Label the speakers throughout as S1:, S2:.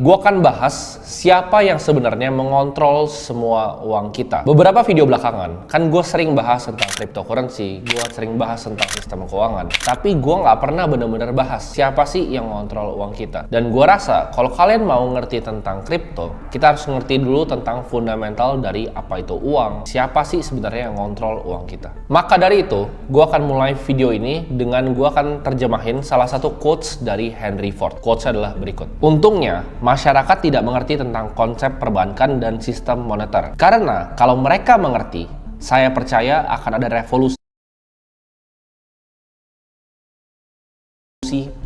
S1: Gue akan bahas siapa yang sebenarnya mengontrol semua uang kita. Beberapa video belakangan, kan gue sering bahas tentang cryptocurrency, gue sering bahas tentang sistem keuangan. Tapi gue nggak pernah bener-bener bahas siapa sih yang mengontrol uang kita. Dan gue rasa kalau kalian mau ngerti tentang kripto, kita harus ngerti dulu tentang fundamental dari apa itu uang. Siapa sih sebenarnya yang mengontrol uang kita. Maka dari itu, gue akan mulai video ini dengan gue akan terjemahin salah satu quotes dari Henry Ford. Quotesnya adalah berikut. Untungnya, masyarakat tidak mengerti tentang konsep perbankan dan sistem moneter. Karena kalau mereka mengerti, saya percaya akan ada revolusi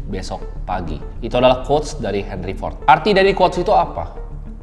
S1: besok pagi. Itu adalah quotes dari Henry Ford. Arti dari quotes itu apa?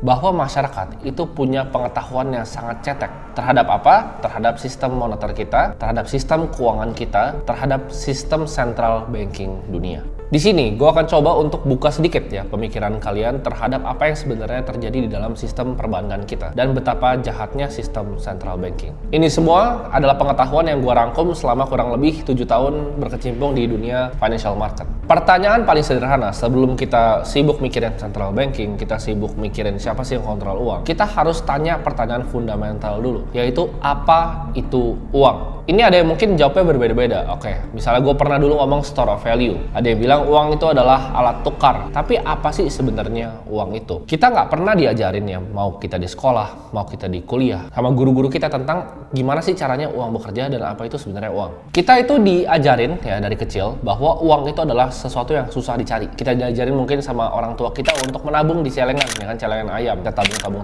S1: Bahwa masyarakat itu punya pengetahuan yang sangat cetek terhadap apa? Terhadap sistem moneter kita, terhadap sistem keuangan kita, terhadap sistem central banking dunia. Di sini, gue akan coba untuk buka sedikit ya pemikiran kalian terhadap apa yang sebenarnya terjadi di dalam sistem perbankan kita dan betapa jahatnya sistem central banking. Ini semua adalah pengetahuan yang gue rangkum selama kurang lebih 7 tahun berkecimpung di dunia financial market. Pertanyaan paling sederhana sebelum kita sibuk mikirin central banking, kita sibuk mikirin siapa sih yang kontrol uang, kita harus tanya pertanyaan fundamental dulu, yaitu apa itu uang? Ini ada yang mungkin jawabnya berbeda-beda. Oke, misalnya gue pernah dulu ngomong store of value. Ada yang bilang uang itu adalah alat tukar. Tapi apa sih sebenarnya uang itu? Kita nggak pernah diajarin ya, mau kita di sekolah, mau kita di kuliah, sama guru-guru kita tentang gimana sih caranya uang bekerja dan apa itu sebenarnya uang. Kita itu diajarin ya dari kecil bahwa uang itu adalah sesuatu yang susah dicari. Kita diajarin mungkin sama orang tua kita untuk menabung di celengan, ya kan, celengan ayam. Kita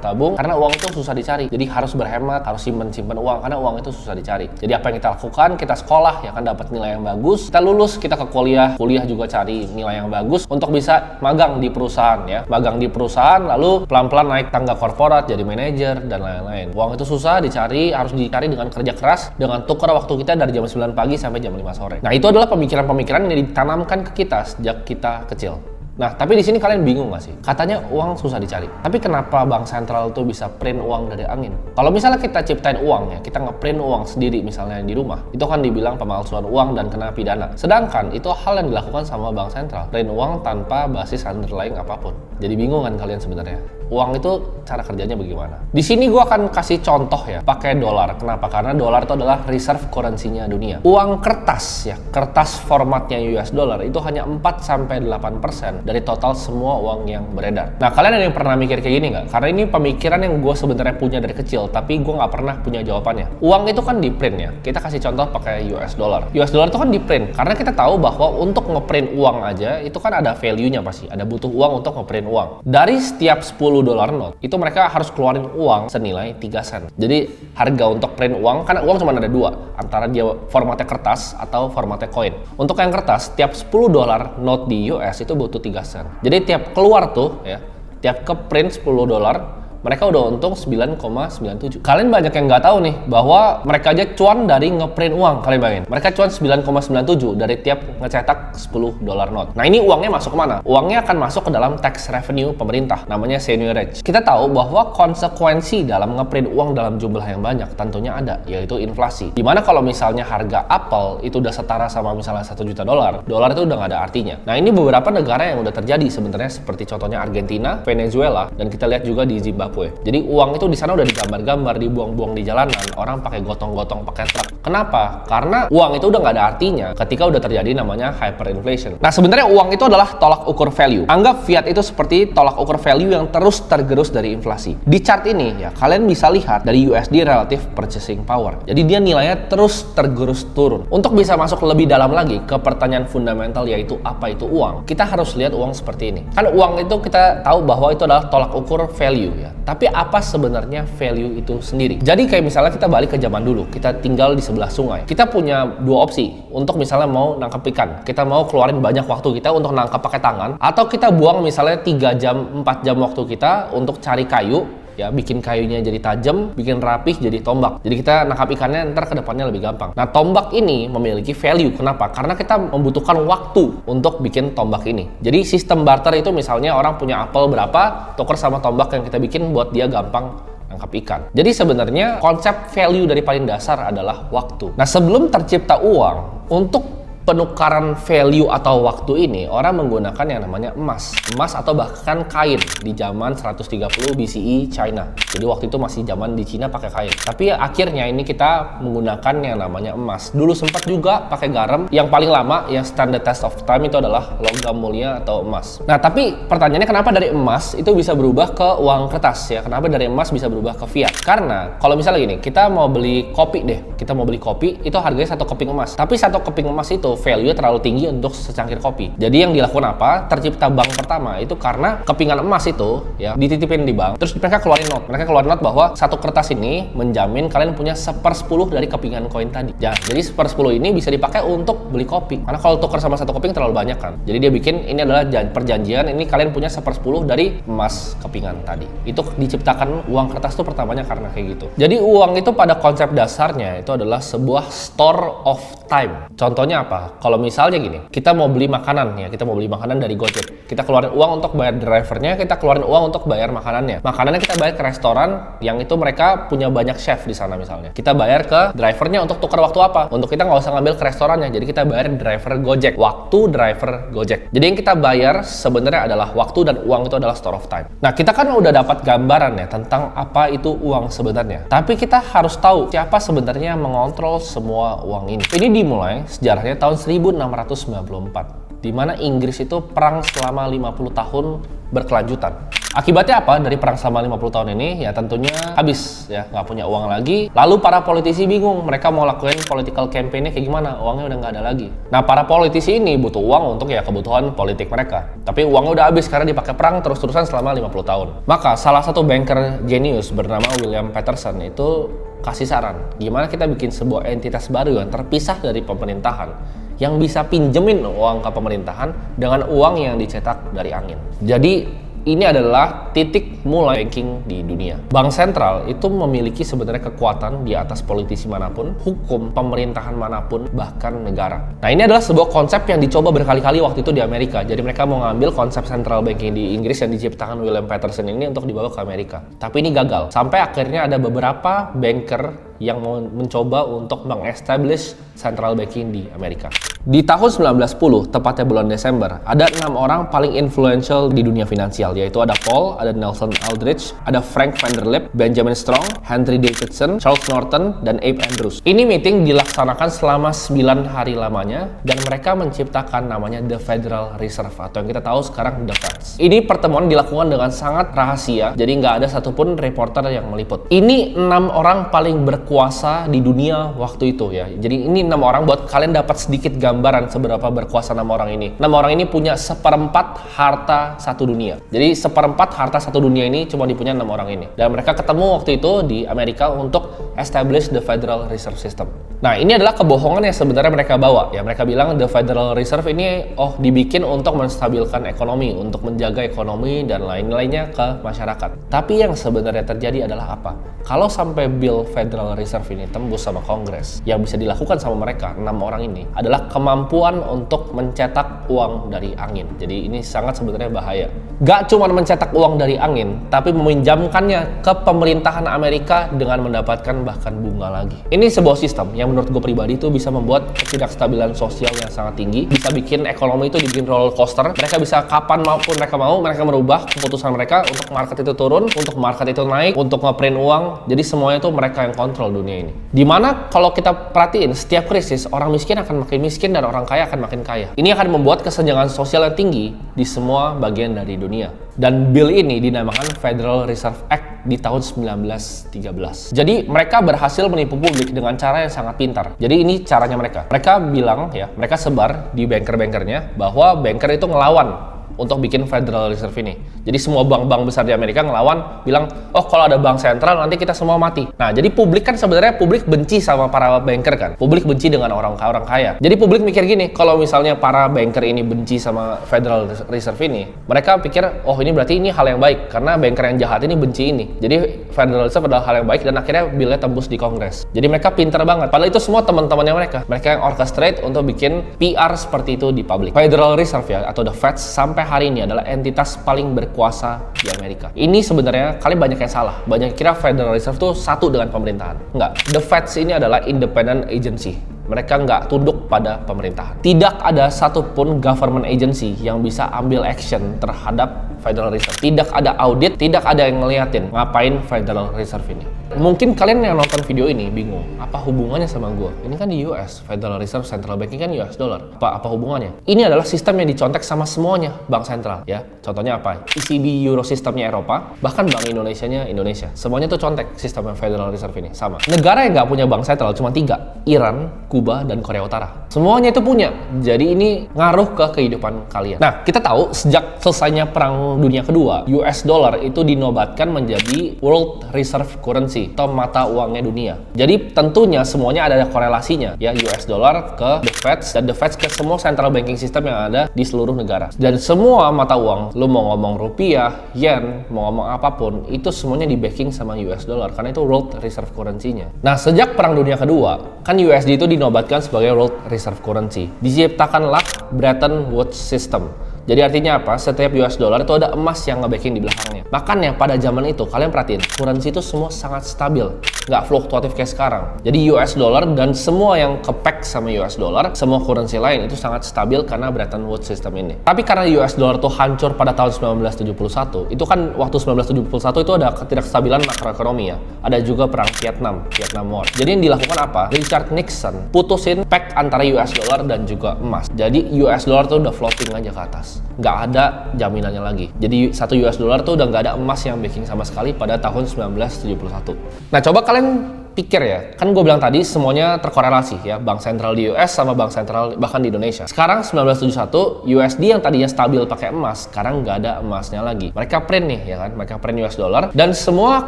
S1: tabung karena uang itu susah dicari. Jadi harus berhemat, harus simpen uang karena uang itu susah dicari. Jadi apa yang kita lakukan, kita sekolah ya kan, dapat nilai yang bagus, kita lulus, kita ke kuliah juga cari nilai yang bagus untuk bisa magang di perusahaan ya, magang di perusahaan lalu pelan-pelan naik tangga korporat jadi manajer dan lain-lain. Uang itu susah dicari, harus dicari dengan kerja keras, dengan tukar waktu kita dari jam 9 pagi sampai jam 5 sore. Nah, itu adalah pemikiran-pemikiran yang ditanamkan ke kita sejak kita kecil. Nah, tapi di sini kalian bingung nggak sih? Katanya uang susah dicari. Tapi kenapa bank sentral tuh bisa print uang dari angin? Kalau misalnya kita ciptain uang ya, kita nge-print uang sendiri misalnya di rumah, itu kan dibilang pemalsuan uang dan kena pidana. Sedangkan itu hal yang dilakukan sama bank sentral, print uang tanpa basis underlying apapun. Jadi bingung kan kalian sebenarnya? Uang itu cara kerjanya bagaimana? Di sini gue akan kasih contoh ya, pakai dolar. Kenapa? Karena dolar itu adalah reserve currency-nya dunia. Uang kertas ya, kertas formatnya US dollar itu hanya 4-8% dari total semua uang yang beredar. Nah, kalian ada yang pernah mikir kayak gini nggak? Karena ini pemikiran yang gue sebenarnya punya dari kecil, tapi gue nggak pernah punya jawabannya. Uang itu kan di print ya. Kita kasih contoh pakai US dollar. US dollar itu kan di print karena kita tahu bahwa untuk ngeprint uang aja itu kan ada value-nya pasti. Ada butuh uang untuk ngeprint uang. Dari setiap 10 dolar note itu mereka harus keluarin uang senilai 3 sen. Jadi harga untuk print uang, karena uang cuma ada dua, antara dia formatnya kertas atau formatnya koin. Untuk yang kertas, tiap 10 dolar note di US itu butuh 3 sen. Jadi tiap keluar tuh ya, tiap ke print 10 dolar, mereka udah untung 9,97. Kalian banyak yang nggak tahu nih bahwa mereka aja cuan dari ngeprint uang. Kalian bayangin, mereka cuan 9,97 dari tiap ngecetak 10 dolar note. Nah, ini uangnya masuk kemana? Uangnya akan masuk ke dalam tax revenue pemerintah, namanya seigniorage. Kita tahu bahwa konsekuensi dalam ngeprint uang dalam jumlah yang banyak tentunya ada, yaitu inflasi. Dimana kalau misalnya harga apel itu udah setara sama misalnya 1 juta dolar, dolar itu udah nggak ada artinya. Nah, ini beberapa negara yang udah terjadi sebenarnya, seperti contohnya Argentina, Venezuela, dan kita lihat juga di Zimbabwe. Jadi uang itu di sana udah digambar-gambar, dibuang-buang di jalanan, orang pakai gotong-gotong pakai truk. Kenapa? Karena uang itu udah nggak ada artinya ketika udah terjadi namanya hyperinflation. Nah, sebenarnya uang itu adalah tolak ukur value. Anggap fiat itu seperti tolak ukur value yang terus tergerus dari inflasi. Di chart ini ya, kalian bisa lihat dari USD relative purchasing power. Jadi dia nilainya terus tergerus turun. Untuk bisa masuk lebih dalam lagi ke pertanyaan fundamental, yaitu apa itu uang, kita harus lihat uang seperti ini. Kan uang itu kita tahu bahwa itu adalah tolak ukur value ya. Tapi apa sebenarnya value itu sendiri? Jadi kayak misalnya kita balik ke zaman dulu, kita tinggal di sebelah sungai. Kita punya dua opsi untuk misalnya mau nangkap ikan. Kita mau keluarin banyak waktu kita untuk nangkap pakai tangan, atau kita buang misalnya 3 jam, 4 jam waktu kita untuk cari kayu, ya, bikin kayunya jadi tajam, bikin rapih jadi tombak. Jadi kita nangkap ikannya ntar ke depannya lebih gampang. Nah, tombak ini memiliki value. Kenapa? Karena kita membutuhkan waktu untuk bikin tombak ini. Jadi sistem barter itu misalnya orang punya apel berapa, tuker sama tombak yang kita bikin buat dia gampang nangkap ikan. Jadi sebenarnya konsep value dari paling dasar adalah waktu. Nah, sebelum tercipta uang, untuk penukaran value atau waktu ini, orang menggunakan yang namanya emas atau bahkan kain di zaman 130 BCE China. Jadi waktu itu masih zaman di Cina pakai kain. Tapi akhirnya ini kita menggunakan yang namanya emas. Dulu sempat juga pakai garam. Yang paling lama, yang standard test of time itu adalah logam mulia atau emas. Nah, tapi pertanyaannya kenapa dari emas itu bisa berubah ke uang kertas ya? Kenapa dari emas bisa berubah ke fiat? Karena kalau misalnya gini, kita mau beli kopi deh. Kita mau beli kopi, itu harganya 1 keping emas. Tapi 1 keping emas itu value terlalu tinggi untuk secangkir kopi. Jadi yang dilakukan apa? Tercipta bank pertama itu karena kepingan emas itu ya dititipin di bank. Terus mereka keluarin note. Mereka keluarin note bahwa 1 kertas ini menjamin kalian punya 1/10 dari kepingan koin tadi. Ya, jadi 1/10 ini bisa dipakai untuk beli kopi. Karena kalau tukar sama 1 keping terlalu banyak kan. Jadi dia bikin ini adalah perjanjian, ini kalian punya 1/10 dari emas kepingan tadi. Itu diciptakan uang kertas itu pertamanya karena kayak gitu. Jadi uang itu pada konsep dasarnya itu adalah sebuah store of time. Contohnya apa? Kalau misalnya gini, kita mau beli makanan ya, kita mau beli makanan dari Gojek. Kita keluarin uang untuk bayar drivernya, kita keluarin uang untuk bayar makanannya. Makanannya kita bayar ke restoran yang itu mereka punya banyak chef di sana misalnya. Kita bayar ke drivernya untuk tukar waktu apa? Untuk kita nggak usah ngambil ke restorannya, jadi kita bayar driver Gojek. Waktu driver Gojek. Jadi yang kita bayar sebenarnya adalah waktu dan uang itu adalah store of time. Nah, kita kan udah dapat gambaran ya tentang apa itu uang sebenarnya. Tapi kita harus tahu siapa sebenarnya yang mengontrol semua uang ini. Ini dimulai sejarahnya tahun 1694, di mana Inggris itu perang selama 50 tahun berkelanjutan. Akibatnya apa dari perang selama 50 tahun ini? Ya tentunya habis ya, nggak punya uang lagi. Lalu para politisi bingung, mereka mau lakuin political campaign-nya kayak gimana? Uangnya udah nggak ada lagi. Nah, para politisi ini butuh uang untuk ya kebutuhan politik mereka. Tapi uangnya udah habis karena dipakai perang terus-terusan selama 50 tahun. Maka salah satu banker jenius bernama William Paterson itu kasih saran, gimana kita bikin sebuah entitas baru yang terpisah dari pemerintahan, yang bisa pinjemin uang ke pemerintahan dengan uang yang dicetak dari angin. Jadi ini adalah titik mulai banking di dunia. Bank sentral itu memiliki sebenarnya kekuatan di atas politisi manapun, hukum, pemerintahan manapun, bahkan negara. Nah, ini adalah sebuah konsep yang dicoba berkali-kali waktu itu di Amerika. Jadi mereka mau ngambil konsep central banking di Inggris yang diciptakan William Paterson ini untuk dibawa ke Amerika. Tapi ini gagal. Sampai akhirnya ada beberapa banker yang mau mencoba untuk meng-establish central banking di Amerika. Di tahun 1910, tepatnya bulan Desember, ada 6 orang paling influential di dunia finansial, yaitu ada Paul, ada Nelson Aldrich, ada Frank Vanderlip, Benjamin Strong, Henry Davidson, Charles Norton, dan Abe Andrews. Ini meeting dilaksanakan selama 9 hari lamanya, dan mereka menciptakan namanya The Federal Reserve, atau yang kita tahu sekarang The Fed. Ini pertemuan dilakukan dengan sangat rahasia, jadi nggak ada satupun reporter yang meliput. Ini 6 orang paling berkuasa di dunia waktu itu ya. Jadi ini 6 orang buat kalian dapat sedikit gambaran seberapa berkuasa 6 orang ini. 6 orang ini punya 1/4 harta satu dunia. Jadi 1/4 harta satu dunia ini cuma dipunya 6 orang ini. Dan mereka ketemu waktu itu di Amerika untuk establish the Federal Reserve System. Nah, ini adalah kebohongan yang sebenarnya mereka bawa ya. Mereka bilang the Federal Reserve ini dibikin untuk menstabilkan ekonomi, untuk menjaga ekonomi dan lain-lainnya ke masyarakat. Tapi yang sebenarnya terjadi adalah apa? Kalau sampai Bill Federal Reserve ini tembus sama Kongres, yang bisa dilakukan sama mereka 6 orang ini adalah kemampuan untuk mencetak uang dari angin. Jadi ini sangat sebenarnya bahaya. Gak cuma mencetak uang dari angin, tapi meminjamkannya ke pemerintahan Amerika dengan mendapatkan bahkan bunga lagi. Ini sebuah sistem yang menurut gue pribadi itu bisa membuat ketidakstabilan sosial yang sangat tinggi, bisa bikin ekonomi itu dibikin roller coaster. Mereka bisa kapan maupun mereka mau, mereka merubah keputusan mereka untuk market itu turun, untuk market itu naik, untuk ngeprint uang. Jadi semuanya itu mereka yang kontrol dunia ini. Dimana kalau kita perhatiin setiap krisis orang miskin akan makin miskin dan orang kaya akan makin kaya. Ini akan membuat kesenjangan sosial yang tinggi di semua bagian dari dunia. Dan bill ini dinamakan Federal Reserve Act di tahun 1913. Jadi mereka berhasil menipu publik dengan cara yang sangat pintar. Jadi ini caranya mereka. Mereka bilang ya, mereka sebar di banker-bankernya bahwa banker itu ngelawan untuk bikin Federal Reserve ini. Jadi semua bank-bank besar di Amerika ngelawan, bilang, oh kalau ada bank sentral nanti kita semua mati. Nah, jadi publik kan sebenarnya publik benci sama para banker kan. Publik benci dengan orang kaya. Jadi publik mikir gini, kalau misalnya para banker ini benci sama Federal Reserve ini, mereka pikir, oh ini berarti ini hal yang baik, karena banker yang jahat ini benci ini. Jadi Federal Reserve adalah hal yang baik dan akhirnya billnya tembus di Kongres. Jadi mereka pintar banget. Padahal itu semua teman-temannya mereka. Mereka yang orchestrate untuk bikin PR seperti itu di publik. Federal Reserve ya, atau The Fed sampai hari ini adalah entitas paling berkuasa di Amerika. Ini sebenarnya kalian banyak yang salah. Banyak kira Federal Reserve itu satu dengan pemerintahan. Enggak. The Fed ini adalah independent agency. Mereka nggak tunduk pada pemerintahan. Tidak ada satupun government agency yang bisa ambil action terhadap Federal Reserve. Tidak ada audit, tidak ada yang ngeliatin ngapain Federal Reserve ini. Mungkin kalian yang nonton video ini bingung, apa hubungannya sama gue? Ini kan di US, Federal Reserve Central Banking kan US dollar. Apa hubungannya? Ini adalah sistem yang dicontek sama semuanya bank sentral, ya. Contohnya apa? ECB Euro sistemnya Eropa, bahkan Bank Indonesianya Indonesia. Semuanya tuh contek sistem Federal Reserve ini, sama. Negara yang nggak punya bank sentral cuma 3, Iran, Kuba, dan Korea Utara. Semuanya itu punya. Jadi ini ngaruh ke kehidupan kalian. Nah, kita tahu sejak selesainya Perang Dunia Kedua, US dollar itu dinobatkan menjadi World Reserve Currency atau mata uangnya dunia. Jadi tentunya semuanya ada korelasinya, ya, US dollar ke the Fed dan the Fed ke semua central banking system yang ada di seluruh negara. Dan semua mata uang, lu mau ngomong rupiah, yen, mau ngomong apapun, itu semuanya di backing sama US dollar karena itu World Reserve Currency-nya. Nah, sejak Perang Dunia Kedua, kan USD itu dinobatkan sebagai World Reserve Currency. Diciptakanlah Bretton Woods System. Jadi artinya apa? Setiap US dollar itu ada emas yang nge-backing di belakangnya. Makanya pada zaman itu, kalian perhatiin, currency itu semua sangat stabil. Nggak fluktuatif kayak sekarang. Jadi US dollar dan semua yang ke-pack sama US dollar, semua currency lain itu sangat stabil karena Bretton Woods System ini. Tapi karena US dollar itu hancur pada tahun 1971, itu kan waktu 1971 itu ada ketidakstabilan makroekonomi ya. Ada juga perang Vietnam War. Jadi yang dilakukan apa? Richard Nixon putusin pack antara US dollar dan juga emas. Jadi US dollar tuh udah floating aja ke atas. Nggak ada jaminannya lagi. Jadi 1 US dollar tuh udah nggak ada emas yang backing sama sekali pada tahun 1971. Nah, coba kalian pikir ya, kan gue bilang tadi semuanya terkorelasi ya, bank sentral di US sama bank sentral bahkan di Indonesia. Sekarang 1971 USD yang tadinya stabil pakai emas, sekarang nggak ada emasnya lagi. Mereka print nih ya kan, mereka print US dollar dan semua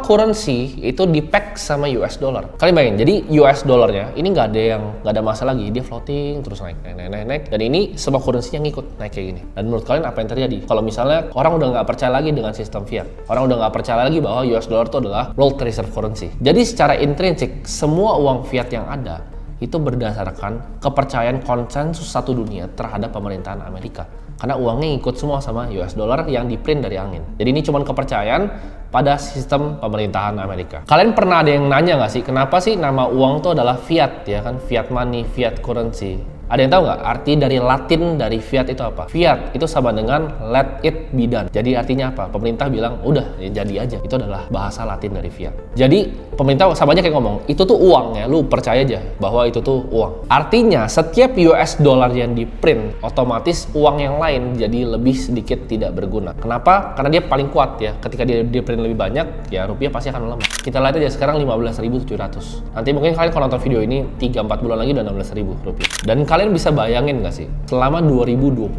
S1: currency itu di-pack sama US dollar. Kalian bayangin, jadi US dollarnya ini nggak ada masalah lagi, dia floating terus naik dan ini semua currency yang ngikut naik kayak gini. Dan menurut kalian apa yang terjadi? Kalau misalnya orang udah nggak percaya lagi dengan sistem fiat, orang udah nggak percaya lagi bahwa US dollar itu adalah World Reserve Currency. Jadi secara intrinsik semua uang fiat yang ada itu berdasarkan kepercayaan konsensus satu dunia terhadap pemerintahan Amerika. Karena uangnya ngikut semua sama US dollar yang diprint dari angin. Jadi ini cuma kepercayaan pada sistem pemerintahan Amerika. Kalian pernah ada yang nanya nggak sih, kenapa sih nama uang itu adalah fiat ya kan? Fiat money, fiat currency. Ada yang tahu nggak arti dari Latin dari fiat itu apa? Fiat itu sama dengan let it be done. Jadi artinya apa? Pemerintah bilang udah ya jadi aja. Itu adalah bahasa Latin dari fiat. Jadi pemerintah sama aja kayak ngomong itu tuh uang ya, lu percaya aja bahwa itu tuh uang. Artinya setiap US dollar yang di print otomatis uang yang lain jadi lebih sedikit tidak berguna. Kenapa? Karena dia paling kuat ya. Ketika dia print lebih banyak ya rupiah pasti akan melemah. Kita lihat aja sekarang 15.700. Nanti mungkin kalian kalau nonton video ini 3-4 bulan lagi udah 16.000 rupiah. Dan kalian bisa bayangin nggak sih, selama 2021,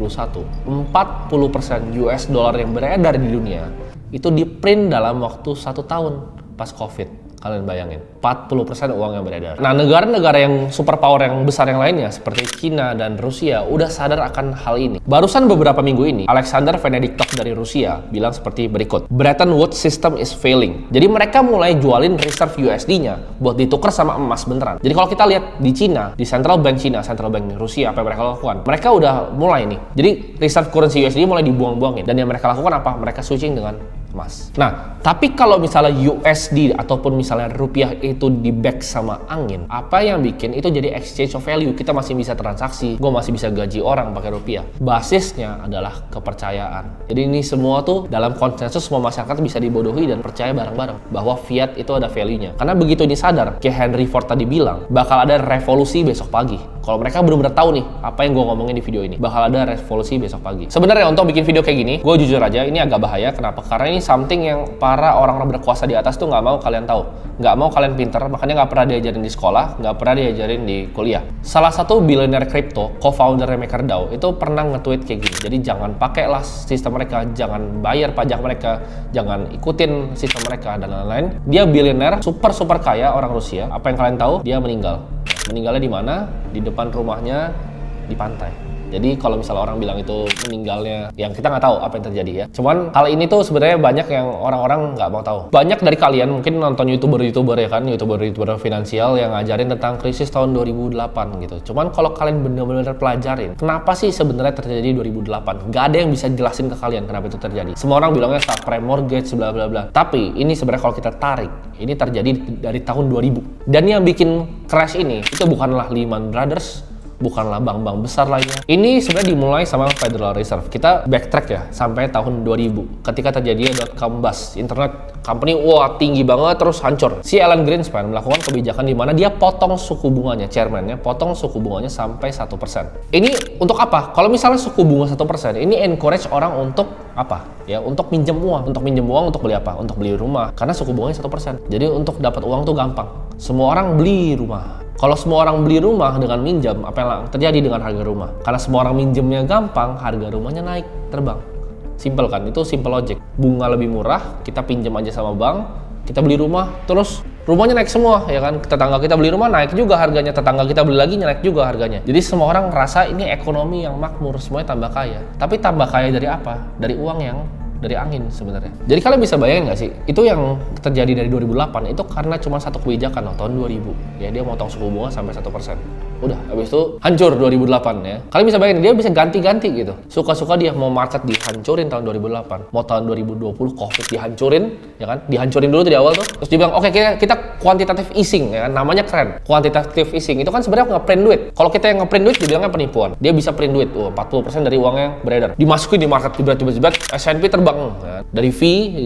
S1: 40% US dollar yang beredar di dunia itu di print dalam waktu 1 tahun pas COVID. Kalian bayangin, 40% uang yang beredar. Nah, negara-negara yang superpower yang besar yang lainnya seperti China dan Rusia udah sadar akan hal ini. Barusan beberapa minggu ini, Alexander Venediktov dari Rusia bilang seperti berikut. Bretton Woods system is failing. Jadi mereka mulai jualin reserve USD-nya buat ditukar sama emas beneran. Jadi kalau kita lihat di China, di Central Bank China, Central Bank Rusia, apa yang mereka lakukan? Mereka udah mulai nih. Jadi reserve currency USD mulai dibuang-buangin. Dan yang mereka lakukan apa? Mereka switching dengan emas. Nah, tapi kalau misalnya USD ataupun misalnya rupiah itu di back sama angin, apa yang bikin itu jadi exchange of value? Kita masih bisa transaksi, gue masih bisa gaji orang pakai rupiah. Basisnya adalah kepercayaan. Jadi ini semua tuh dalam konsensus semua masyarakat bisa dibodohi dan percaya bareng-bareng bahwa fiat itu ada value-nya. Karena begitu ini sadar, kayak Henry Ford tadi bilang, bakal ada revolusi besok pagi. Kalau mereka benar-benar tahu nih apa yang gue ngomongin di video ini, bakal ada revolusi besok pagi. Sebenarnya untuk bikin video kayak gini, gue jujur aja ini agak bahaya. Kenapa? Karena ini something yang para orang-orang berkuasa di atas tuh nggak mau kalian tahu, nggak mau kalian pinter, makanya nggak pernah diajarin di sekolah, nggak pernah diajarin di kuliah. Salah satu billionaire crypto, co-founder MakerDAO itu pernah nge-tweet kayak gini. Jadi jangan pakailah sistem mereka, jangan bayar pajak mereka, jangan ikutin sistem mereka dan lain-lain. Dia billionaire, super kaya orang Rusia. Apa yang kalian tahu? Dia meninggal. Meninggalnya di mana? Di depan rumahnya di pantai. Jadi kalau misalnya orang bilang itu meninggalnya, yang kita nggak tahu apa yang terjadi ya. Cuman hal ini tuh sebenarnya banyak yang orang-orang nggak mau tahu. Banyak dari kalian mungkin nonton youtuber ya kan, youtuber finansial yang ngajarin tentang krisis tahun 2008 gitu. Cuman kalau kalian benar-benar pelajarin, kenapa sih sebenarnya terjadi 2008? Nggak ada yang bisa jelasin ke kalian kenapa itu terjadi. Semua orang bilangnya subprime mortgage, bla bla bla. Tapi ini sebenarnya kalau kita tarik, ini terjadi dari tahun 2000. Dan yang bikin crash ini itu bukanlah Lehman Brothers, bukanlah bank-bank besar lainnya. Ini sebenarnya dimulai sama Federal Reserve. Kita backtrack ya sampai tahun 2000 ketika terjadi dot-com bust. Internet company tinggi banget terus hancur. Si Alan Greenspan melakukan kebijakan di mana dia potong suku bunganya, chairman-nya potong suku bunganya sampai 1%. Ini untuk apa? Kalau misalnya suku bunga 1%, ini encourage orang untuk apa? Ya, untuk minjem uang. Untuk minjem uang untuk beli apa? Untuk beli rumah. Karena suku bunganya 1%. Jadi untuk dapat uang tuh gampang. Semua orang beli rumah. Kalau semua orang beli rumah dengan minjam, apa yang terjadi dengan harga rumah? Karena semua orang minjemnya gampang, harga rumahnya naik, terbang. Simple kan? Itu simple logic. Bunga lebih murah, kita pinjam aja sama bank, kita beli rumah, terus rumahnya naik semua, ya kan? Tetangga kita beli rumah, naik juga harganya. Tetangga kita beli lagi, naik juga harganya. Jadi semua orang ngerasa ini ekonomi yang makmur, semuanya tambah kaya. Tapi tambah kaya dari apa? Dari uang yang dari angin sebenarnya. Jadi kalian bisa bayangin nggak sih? Itu yang terjadi dari 2008 itu karena cuma satu kebijakan tahun 2000. Ya dia motong suku bunga sampai 1%. Udah, habis itu hancur 2008 ya. Kalian bisa bayangin dia bisa ganti-ganti gitu. Suka-suka dia mau market dihancurin tahun 2008. Mau tahun 2020 Covid dihancurin, ya kan? Dihancurin dulu di awal tuh. Terus dia bilang, "Oke, kita quantitative easing," ya kan? Namanya keren. Quantitative easing itu kan sebenarnya nge-print duit. Kalau kita yang nge-print duit dibilangnya penipuan. Dia bisa print duit 40% dari uang yang beredar. Dimasukin di market tiba-tiba S&P terbang ya. Dari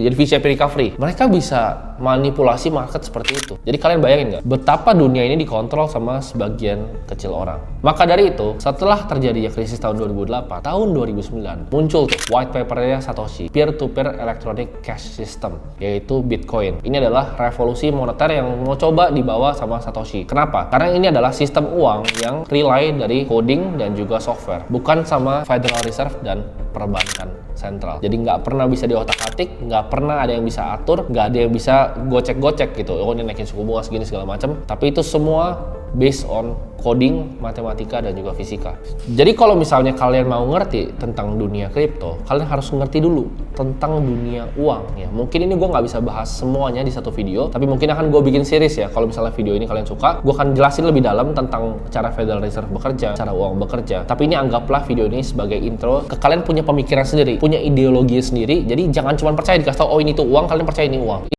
S1: jadi V-shaped recovery. Mereka bisa manipulasi market seperti itu. Jadi kalian bayangin nggak betapa dunia ini dikontrol sama sebagian kecil orang. Maka dari itu, setelah terjadinya krisis tahun 2008, tahun 2009 muncul tuh white papernya Satoshi, peer-to-peer electronic cash system, yaitu Bitcoin. Ini adalah revolusi moneter yang mau coba dibawa sama Satoshi. Kenapa? Karena ini adalah sistem uang yang rely dari coding dan juga software, bukan sama Federal Reserve dan perbankan sentral. Jadi nggak pernah bisa diotak-atik, nggak pernah ada yang bisa atur, nggak ada yang bisa gocek-gocek gitu. Oh, ini naikin suku bunga segini segala macam. Tapi itu semua based on coding, matematika, dan juga fisika. Jadi kalau misalnya kalian mau ngerti tentang dunia kripto, kalian harus ngerti dulu tentang dunia uang ya. Mungkin ini gue nggak bisa bahas semuanya di satu video, tapi mungkin akan gue bikin series ya. Kalau misalnya video ini kalian suka, gue akan jelasin lebih dalam tentang cara Federal Reserve bekerja, cara uang bekerja. Tapi ini anggaplah video ini sebagai intro ke kalian punya pemikiran sendiri, punya ideologi sendiri. Jadi jangan cuma percaya dikasih tau, oh ini tuh uang, kalian percaya ini uang.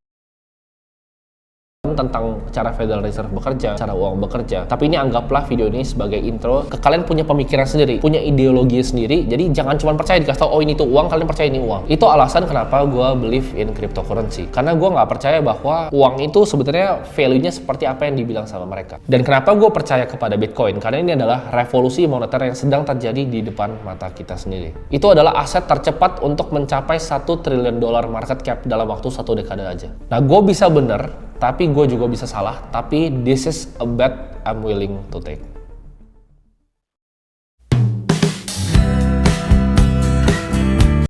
S1: Tentang cara Federal Reserve bekerja, cara uang bekerja. Tapi ini anggaplah video ini sebagai intro ke kalian punya pemikiran sendiri, punya ideologi sendiri. Jadi jangan cuma percaya dikasih tau, oh ini tuh uang, kalian percaya ini uang. Itu alasan kenapa gue believe in cryptocurrency. Karena gue nggak percaya bahwa uang itu sebenarnya value-nya seperti apa yang dibilang sama mereka. Dan kenapa gue percaya kepada Bitcoin? Karena ini adalah revolusi moneter yang sedang terjadi di depan mata kita sendiri. Itu adalah aset tercepat untuk mencapai $1 triliun market cap dalam waktu 1 dekade aja. Nah, gue bisa bener, tapi gue juga bisa salah, tapi this is a bet I'm willing to take.